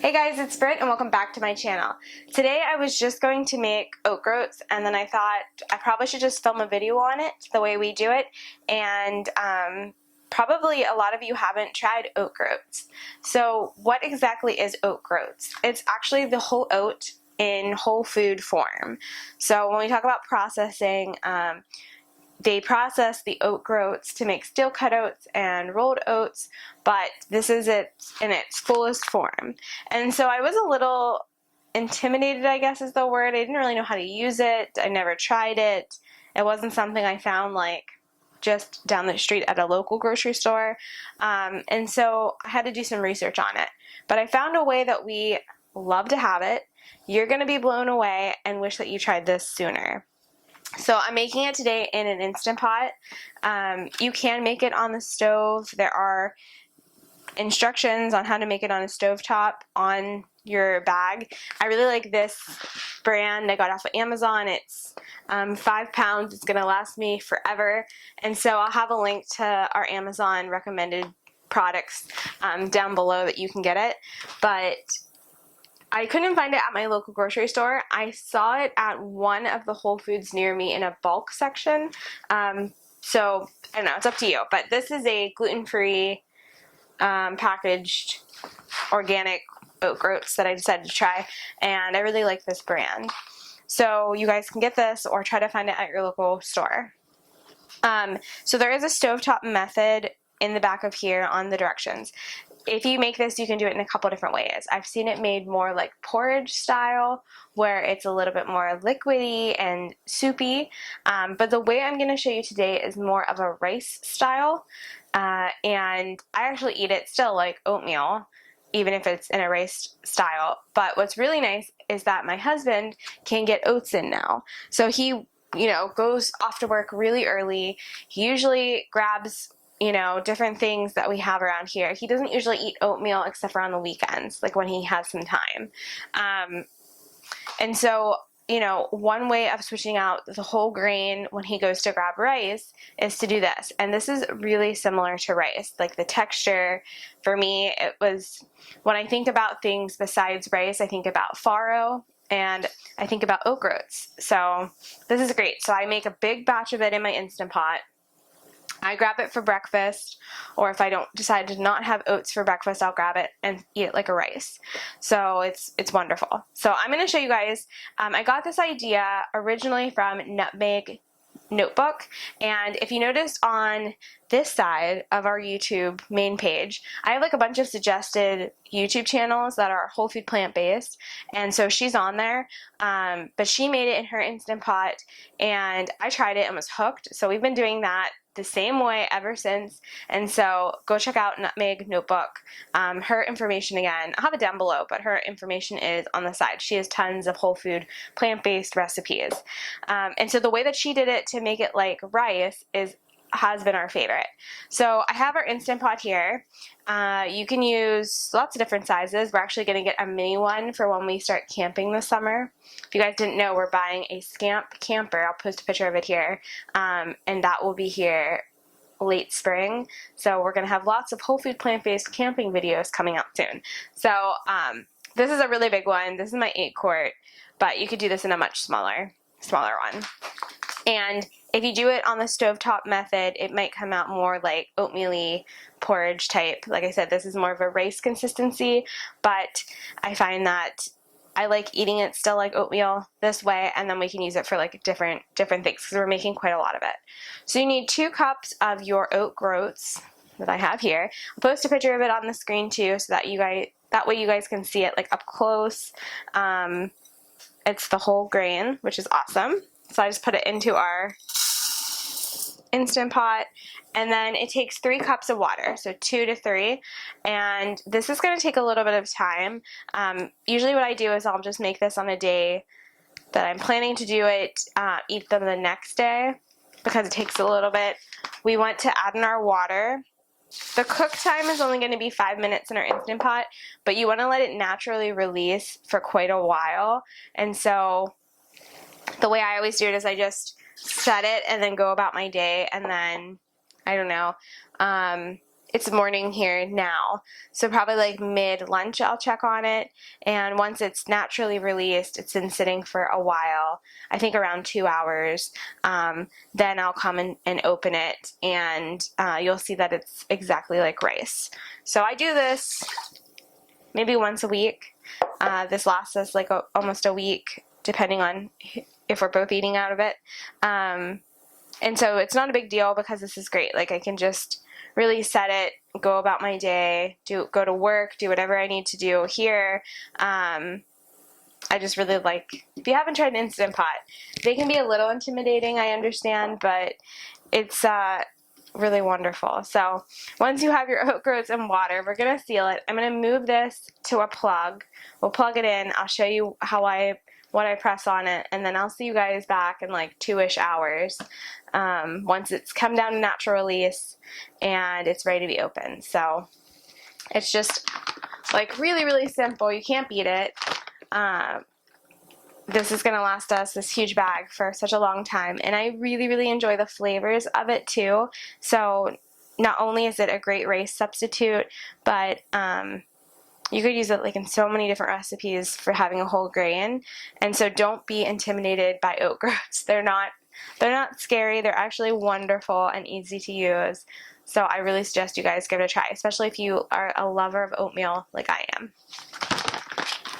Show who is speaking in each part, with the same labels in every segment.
Speaker 1: Hey guys, it's Britt and welcome back to my channel. Today I was just going to make oat groats and then I thought I probably should just film a video on it the way we do it, and probably a lot of you haven't tried oat groats. So what exactly is oat groats? It's actually the whole oat in whole food form. So when we talk about processing, they process the oat groats to make steel cut oats and rolled oats, but this is it in its fullest form. And so I was a little intimidated, I guess is the word. I didn't really know how to use it. I never tried it. It wasn't something I found like just down the street at a local grocery store. And so I had to do some research on it. But I found a way that we love to have it. You're going to be blown away and wish that you tried this sooner. So I'm making it today in an Instant Pot. You can make it on the stove. There are instructions on how to make it on a stovetop on your bag. I really like this brand. I got it off of Amazon. It's 5 pounds. It's going to last me forever. And so I'll have a link to our Amazon recommended products down below that you can get it. But I couldn't find it at my local grocery store. I saw it at one of the Whole Foods near me in a bulk section. So, I don't know, it's up to you. But this is a gluten-free packaged organic oat groats that I decided to try. And I really like this brand. So you guys can get this or try to find it at your local store. So there is a Stovetop Method in the back of here on the directions. If you make this, you can do it in a couple different ways. I've seen it made more like porridge style, where it's a little bit more liquidy and soupy. But the way I'm going to show you today is more of a rice style. And I actually eat it still like oatmeal, even if it's in a rice style. But what's really nice is that my husband can get oats in now. So he, goes off to work really early. He usually grabs different things that we have around here. He doesn't usually eat oatmeal except for on the weekends, like when he has some time. And so, one way of switching out the whole grain when he goes to grab rice is to do this. And this is really similar to rice. Like the texture, for me, it was, when I think about things besides rice, I think about farro and I think about oat groats. So this is great. So I make a big batch of it in my Instant Pot. I grab it for breakfast, or if I don't decide to not have oats for breakfast, I'll grab it and eat it like a rice. So it's wonderful. So I'm going to show you guys. I got this idea originally from Nutmeg notebook, and if you notice on this side of our YouTube main page, I have like a bunch of suggested YouTube channels that are whole food plant-based, and so she's on there, but she made it in her Instant Pot and I tried it and was hooked. So we've been doing that the same way ever since, and so go check out Nutmeg notebook. Her information, again, I'll have it down below, but her information is on the side. She has tons of whole food plant-based recipes, and so the way that she did it to make it like rice has been our favorite. So I have our Instant Pot here. You can use lots of different sizes. We're actually going to get a mini one for when we start camping this summer. If you guys didn't know, we're buying a Scamp camper. I'll post a picture of it here. And that will be here late spring. So we're going to have lots of whole food plant-based camping videos coming out soon. So this is a really big one. This is my 8-quart, but you could do this in a much smaller one. And if you do it on the Stovetop Method, it might come out more like oatmeal-y porridge type. Like I said, this is more of a rice consistency, but I find that I like eating it still like oatmeal this way, and then we can use it for like different things because we're making quite a lot of it. So you need 2 cups of your oat groats that I have here. I'll post a picture of it on the screen too, so that that way you guys can see it like up close. It's the whole grain, which is awesome. So I just put it into our Instant Pot, and then it takes 3 cups of water, so 2 to 3, and this is going to take a little bit of time. Usually what I do is I'll just make this on a day that I'm planning to do it, eat them the next day, because it takes a little bit. We want to add in our water. The cook time is only going to be 5 minutes in our Instant Pot, but you want to let it naturally release for quite a while, and so the way I always do it is I just set it and then go about my day, and then, I don't know, it's morning here now, so probably like mid-lunch I'll check on it, and once it's naturally released, it's been sitting for a while, I think around 2 hours, then I'll come and open it, and you'll see that it's exactly like rice. So I do this maybe once a week. This lasts us like almost a week, depending on if we're both eating out of it. And so it's not a big deal because this is great. Like, I can just really set it, go about my day, go to work, do whatever I need to do here. I just really like, if you haven't tried an Instant Pot, they can be a little intimidating, I understand, but it's really wonderful. So once you have your oat groats and water, we're going to seal it. I'm going to move this to a plug. We'll plug it in. I'll show you what I press on it, and then I'll see you guys back in like 2-ish hours once it's come down to natural release and it's ready to be opened. So it's just like really, really simple. You can't beat it. This is going to last us, this huge bag, for such a long time, and I really, really enjoy the flavors of it too. So not only is it a great rice substitute, but you could use it like in so many different recipes for having a whole grain. And so don't be intimidated by oat groats. They're not scary. They're actually wonderful and easy to use. So I really suggest you guys give it a try, especially if you are a lover of oatmeal like I am.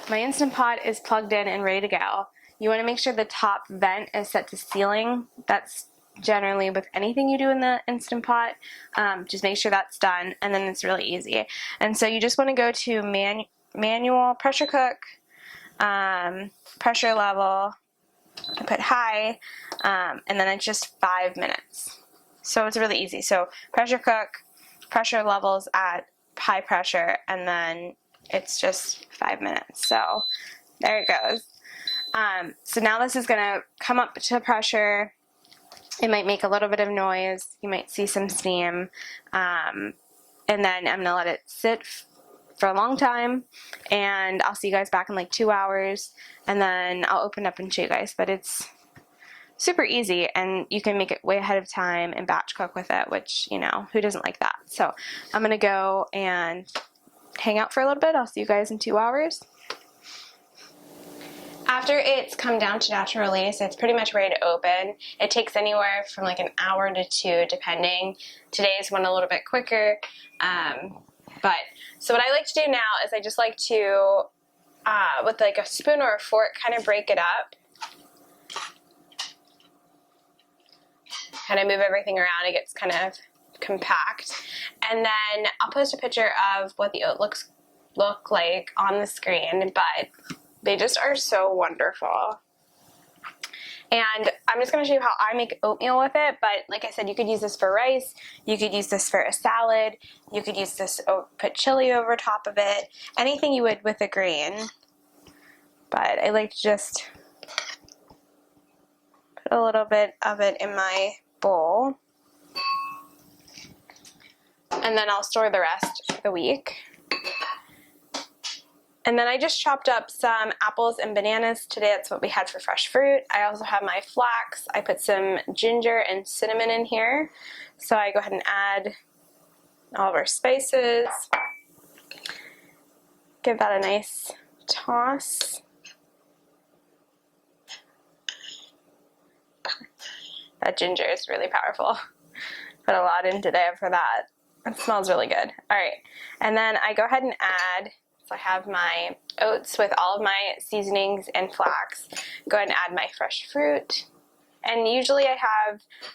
Speaker 1: My Instant Pot is plugged in and ready to go. You want to make sure the top vent is set to sealing. That's generally with anything you do in the Instant Pot. Just make sure that's done, and then it's really easy. And so you just want to go to manual pressure cook, pressure level, I put high, and then it's just 5 minutes. So it's really easy. So pressure cook, pressure levels at high pressure, and then it's just 5 minutes. So there it goes. So now this is going to come up to pressure. It might make a little bit of noise. You might see some steam. And then I'm going to let it sit for a long time. And I'll see you guys back in like 2 hours. And then I'll open up and show you guys. But it's super easy. And you can make it way ahead of time and batch cook with it, which, you know, who doesn't like that? So I'm going to go and hang out for a little bit. I'll see you guys in 2 hours. After it's come down to natural release, it's pretty much ready to open. It takes anywhere from like an hour to 2, depending. Today's went a little bit quicker. So what I like to do now is I just like to, with like a spoon or a fork, kind of break it up. Kind of move everything around. It gets kind of compact. And then I'll post a picture of what the oat look like on the screen, but they just are so wonderful. And I'm just going to show you how I make oatmeal with it, but like I said, you could use this for rice, you could use this for a salad, you could use this, put chili over top of it, anything you would with a grain. But I like to just put a little bit of it in my bowl, and then I'll store the rest for the week. And then I just chopped up some apples and bananas. Today that's what we had for fresh fruit. I also have my flax. I put some ginger and cinnamon in here. So I go ahead and add all of our spices. Give that a nice toss. That ginger is really powerful. Put a lot in today for that. It smells really good. All right, and then I go ahead and add, so I have my oats with all of my seasonings and flax. Go ahead and add my fresh fruit. And usually I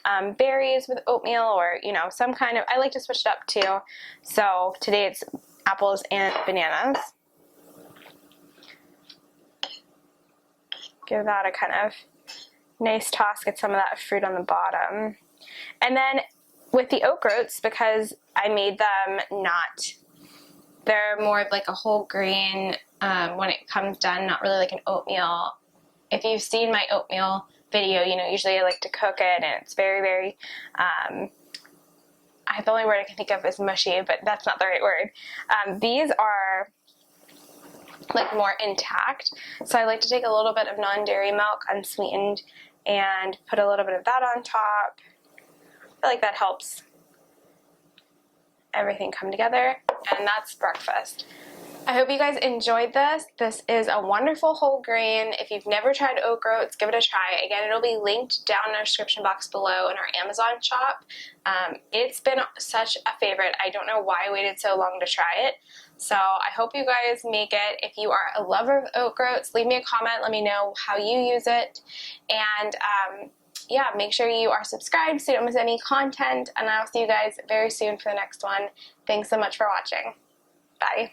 Speaker 1: have berries with oatmeal, or, you know, some kind of, I like to switch it up too. So today it's apples and bananas. Give that a kind of nice toss, get some of that fruit on the bottom. And then with the oat groats, because I made them they're more of like a whole grain when it comes done, not really like an oatmeal. If you've seen my oatmeal video, you know, usually I like to cook it, and it's very, very, the only word I can think of is mushy, but that's not the right word. These are like more intact, so I like to take a little bit of non-dairy milk, unsweetened, and put a little bit of that on top. I feel like that helps. everything come together, and that's breakfast. I hope you guys enjoyed this. This is a wonderful whole grain. If you've never tried oat groats, give it a try. Again, it'll be linked down in our description box below in our Amazon shop. It's been such a favorite. I don't know why I waited so long to try it. So I hope you guys make it. If you are a lover of oat groats, leave me a comment. Let me know how you use it. And yeah, make sure you are subscribed so you don't miss any content. And I'll see you guys very soon for the next one. Thanks so much for watching. Bye.